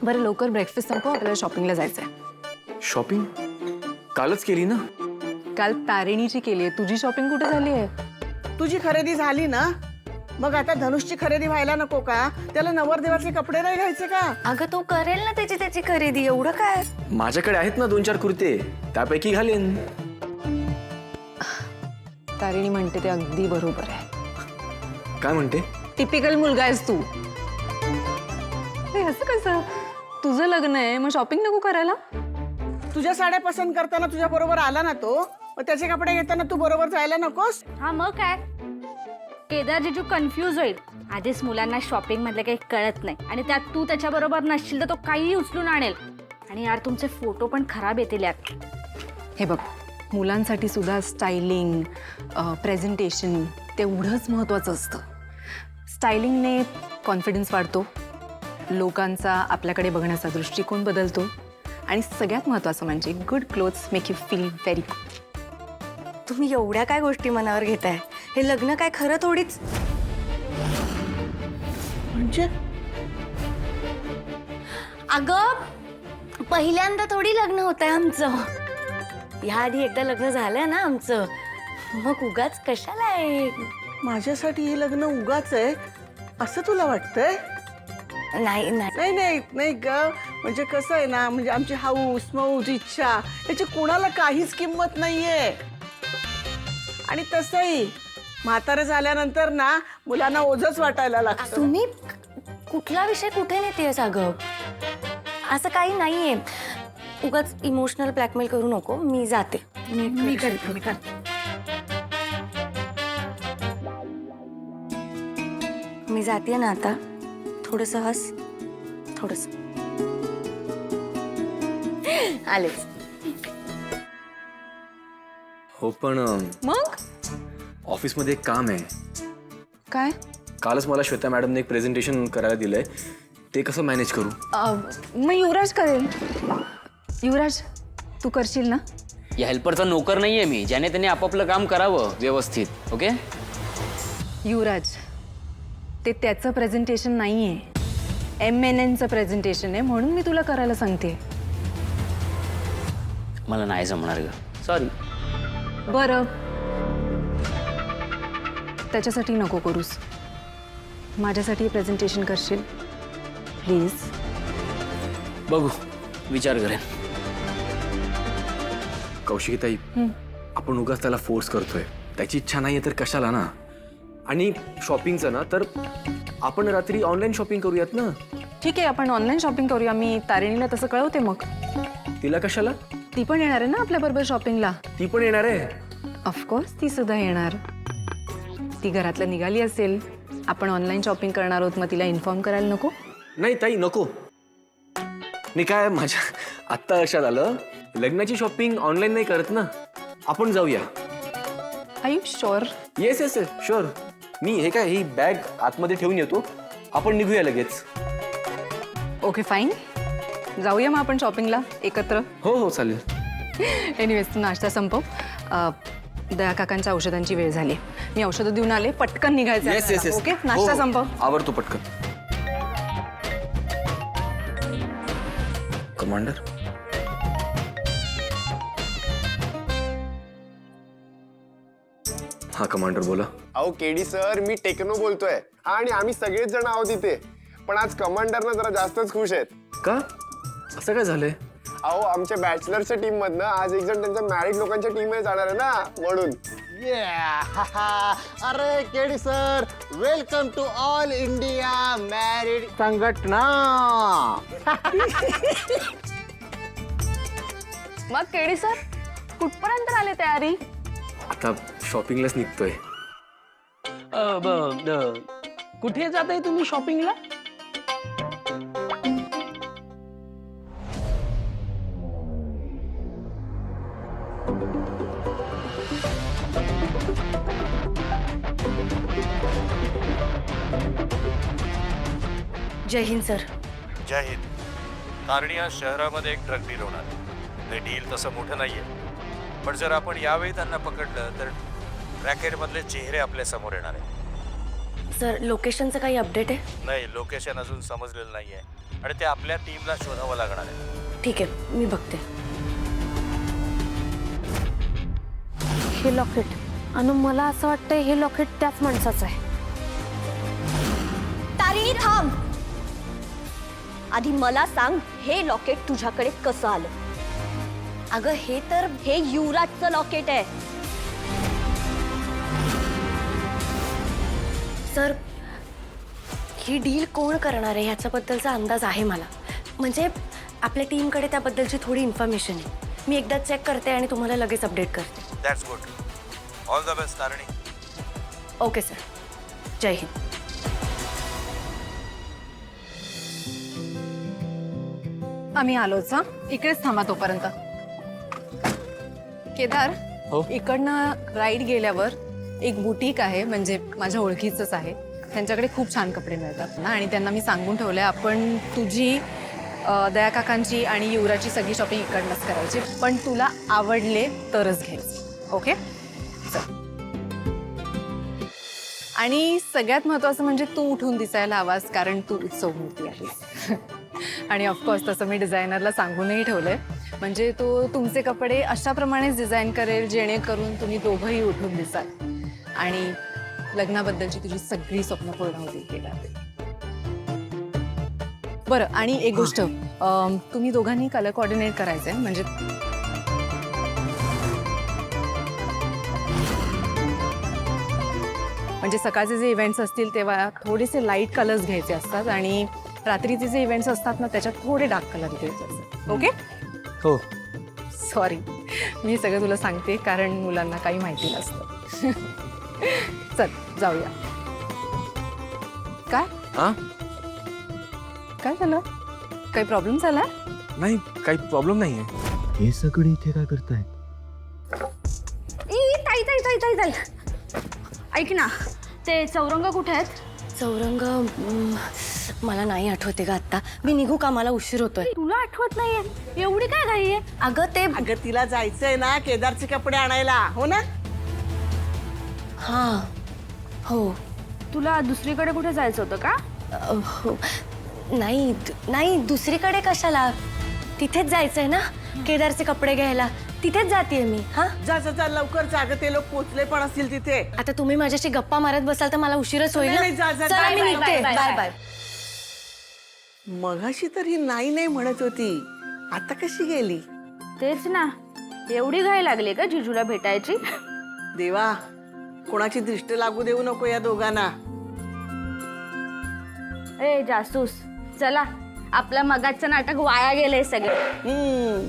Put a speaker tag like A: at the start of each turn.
A: बरं लवकर ब्रेकफास्ट संपव, आपल्याला शॉपिंगला जायचंय.
B: शॉपिंग कालच केली ना.
A: काल तारिणीची केली आहे, तुझी शॉपिंग कुठे झाली आहे?
C: तुझी खरेदी झाली ना, मग आता धनुषची खरेदी व्हायला नको का? त्याला नवरदेवाचे कपडे नाही घ्यायचे का?
D: अगं तो करेल ना त्याची खरेदी, एवढं काय.
B: माझ्याकडे आहेत ना 2-4 कुर्ते, त्यापैकी घालेन.
A: तारिणी म्हणते ते अगदी बरोबर आहे.
B: काय म्हणते?
A: टिपिकल मुलगा आहेस तू. हे असं कसं? तुझं लग्न आहे मग शॉपिंग नको करायला?
C: तुझ्या साड्या पसंत करताना तुझ्या बरोबर आला ना तो, मग त्याचे कपडे घेताना तू बरोबर जायला नकोस?
E: हा मग काय, केदार जिजू कन्फ्यूज होईल. आधीच मुलांना शॉपिंग मधले काही कळत नाही आणि त्यात तू त्याच्या बरोबर नसशील तर तो काहीही उचलून आणेल. आणि यार तुमचे फोटो पण खराब येतील यात.
A: हे बघ, मुलांसाठी सुद्धा स्टायलिंग, प्रेझेंटेशन तेवढंच महत्त्वाचं असतं. स्टायलिंगने कॉन्फिडन्स वाढतो, लोकांचा आपल्याकडे बघण्याचा दृष्टिकोन बदलतो आणि सगळ्यात महत्त्वाचं म्हणजे good clothes make you feel very good.
D: तुम्ही एवढ्या काय गोष्टी मनावर घेताय? हे लग्न काय खरं थोडीच.
C: म्हणजे
D: अगं पहिल्यांदा थोडी लग्न होत आहे आमचं. ह्याआधी एकदा लग्न झालंय ना आमचं, मग उगाच कशाला आहे?
C: माझ्यासाठी हे लग्न उगाच आहे असं तुला वाटतंय?
D: नाही नाही
C: नाही नाही नाही ग, म्हणजे कसं आहे ना, म्हणजे आमची हाऊस मौज इच्छा याची कोणाला काहीच किंमत नाहीये. आणि तसंही म्हातारं झाल्यानंतर ना मुलांना ओझच वाटायला लागतं.
D: तुम्ही कुठला विषय कुठे नेतेस अगं? असं काही नाहीये. उगाच इमोशनल ब्लॅकमेल करू नको. मी जाते. मी करते. मी जाते ना आता. थोडस हस, थोडस. आलेच.
B: हो पण
A: मग
B: ऑफिसमध्ये एक काम आहे.
A: काय?
B: कालच मला श्वेता मॅडमने एक प्रेझेंटेशन करायला दिलंय, ते कसं मॅनेज करू?
A: मग युवराज करेल. युवराज तू करशील ना?
F: या हेल्परचा नोकर नाहीये मी, ज्याने त्याने आपापलं काम करावं व्यवस्थित. ओके
A: युवराज, ते त्याचं प्रेझेंटेशन नाही आहे, MNNचं प्रेझेंटेशन आहे, म्हणून मी तुला करायला सांगते.
F: मला नाही जमणार ग, सॉरी.
A: बरं, त्याच्यासाठी नको करूस, माझ्यासाठी प्रेझेंटेशन करशील प्लीज?
F: बघू, विचार करेन.
B: कौशिकीताई, आपण उगाच त्याला फोर्स करतोय. त्याची इच्छा नाहीये तर कशाला ना. आणि शॉपिंगचं ना तर आपण रात्री ऑनलाईन शॉपिंग करूयात ना.
A: ठीक आहे, आपण ऑनलाईन शॉपिंग करूया. मी तारिणीला तसं कळवते. मग
B: तिला कशाला?
A: ती पण येणार आहे ना आपल्याबरोबर शॉपिंगला.
B: ती पण येणार आहे?
A: ऑफकोर्स ती सुद्धा येणार. ती घरातलं निघाली असेल, आपण ऑनलाईन शॉपिंग करणार आहोत, मग तिला इन्फॉर्म करायला नको?
B: नाही ताई, नको. मी काय, माझ्या आत्ता लक्षात आलं, लग्नाची शॉपिंग ऑनलाईन नाही करत ना. आपण जाऊया.
A: Are you sure?
B: Yes yes sure. मी हे काय, ही बॅग आतमध्ये ठेवून येतो, आपण निघूया लगेच.
A: ओके फाईन, जाऊया मग आपण शॉपिंगला एकत्र.
B: हो हो चालेल.
A: एनिवेज तू नाश्ता संपव. दया काकांच्या औषधांची वेळ झाली. मी औषधं देऊन आले, पटकन निघायचं.
B: Yes yes yes.
A: ओके, नाश्ता संपव.
B: आवडतो पटकन. कमांडर, हा कमांडर बोला.
G: अहो केडी सर, मी टेक्नो बोलतोय आणि आम्ही सगळेच जण आहोत इथे. पण आज कमांडरना जरा जास्तच खुश आहेत.
B: का? असं काय झालंय?
G: अहो आमच्या बॅचलरच्या टीम मधनं आज एक जण त्यांच्या मॅरिड लोकांच्या टीम मध्ये जाणार आहे ना, म्हणून.
H: अरे KD sir, welcome to all India married संघटना.
A: मग केडी सर, कुठपर्यंत आले तयारी?
B: आता शॉपिंगलाच निघतोय.
H: कुठे जाताय तुम्ही शॉपिंगला?
D: जय हिंद सर.
I: जय हिंद. तारणी आज शहरामध्ये एक ट्रक डील होणार. ते डील तसं मोठं नाहीये, पण जर आपण यावेळी त्यांना पकडलं तर रॅकेटमधले चेहरे आपल्या समोर येणार आहे.
D: सर लोकेशनचं काही अपडेट आहे?
I: नाही, लोकेशन अजून समजलेलं नाहीये. आणि ते आपल्या टीमला शोधावं लागणार आहे.
D: ठीक आहे, मी बघते.
E: हे लॉकेट आणि मला असं वाटतंय हे लॉकेट त्याच माणसाचं आहे.
J: तारिणी थांब. आधी मला सांग, हे लॉकेट तुझ्याकडे कसं आलं?
D: अगं
J: हे युवराजचं लॉकेट आहे.
D: सर, ही डील कोण करणार आहे ह्याच्याबद्दलचा अंदाज आहे मला. म्हणजे आपल्या टीमकडे त्याबद्दलची थोडी इन्फॉर्मेशन आहे. मी एकदा चेक करते आणि तुम्हाला लगेच अपडेट करते.
I: That's good. All the best Tarini.
D: Okay sir, जय हिंद.
A: आम्ही आलोच हा, इकडेच थांबा तोपर्यंत. केदार,
B: हो?
A: इकडनं राईड गेल्यावर एक बुटीक आहे, म्हणजे माझ्या ओळखीचंच आहे. त्यांच्याकडे खूप छान कपडे मिळतात ना, आणि त्यांना मी सांगून ठेवलंय आपण तुझी, दया काकांची आणि युवराची सगळी शॉपिंग इकडनंच करायची, पण तुला आवडले तरच घ्यायचे. ओके चल. आणि सगळ्यात महत्त्वाचं म्हणजे तू उठून दिसायला हवास, कारण तू उत्सवमूर्ती आहेस. आणि ऑफकोर्स तसं मी डिझायनरला सांगूनही ठेवलंय, म्हणजे तो तुमचे कपडे अशाप्रमाणेच डिझाईन करेल जेणेकरून तुम्ही दोघंही उठून दिसाल आणि लग्नाबद्दलची तुझी सगळी स्वप्न पूर्ण होतील. केलं बरं. आणि एक गोष्ट, तुम्ही दोघांनी कलर कोऑर्डिनेट करायचंय, म्हणजे सकाळचे जे इव्हेंट्स असतील तेव्हा थोडेसे लाईट कलर्स घ्यायचे असतात आणि रात्रीचे जे इव्हेंट्स असतात ना त्याच्यात थोडे डार्क कलर घ्यायचे असतात. ओके?
B: हो.
A: सॉरी, मी हे सगळं तुला सांगते कारण मुलांना काही माहिती नसतं. चल जाऊया. काय
B: हा?
A: काय झालं? काही प्रॉब्लेम झाला?
B: नाही, काही प्रॉब्लेम नाहीये.
H: हे सगळे इथे काय करताय?
E: ताई ताई ताई ताई ताई, ऐक ना, ते चौरंग कुठे आहेत?
D: चौरंग मला नाही आठवते का आत्ता. मी निघू का? मला उशीर होतोय.
E: तुला आठवत नाहीये? एवढी काय घाई आहे?
D: अगं
C: तिला जायचंय ना केदारचे कपडे आणायला, हो ना?
D: हां, हो.
E: तुला दुसरीकडे कुठे जायचं होतं का?
D: हो. नाही, दुसरीकडे कशाला? तिथेच जायचंय ना केदारचे कपडे घ्यायला. तिथेच जाते मी. हा,
C: जा लवकर जाग, ते लोक पोचले पण असतील तिथे.
D: आता तुम्ही माझ्याशी गप्पा मारत बसाल तर मला उशीरच होईल
C: नाही,
D: ना.
C: जा.
D: चला, मी
E: बाय,
D: निघते.
E: Bye,
D: bye
E: bye.
D: बाय.
C: मगाशी तर ही नाही म्हणत होती, आता कशी गेली?
E: तेच ना, एवढी घाई लागली का जिजूला भेटायची?
C: देवा, कोणाची दृष्टी लागू देऊ नको या दोघांना.
E: ए जासूस, चला, आपलं मगाचं नाटक वाया गेलंय सगळं.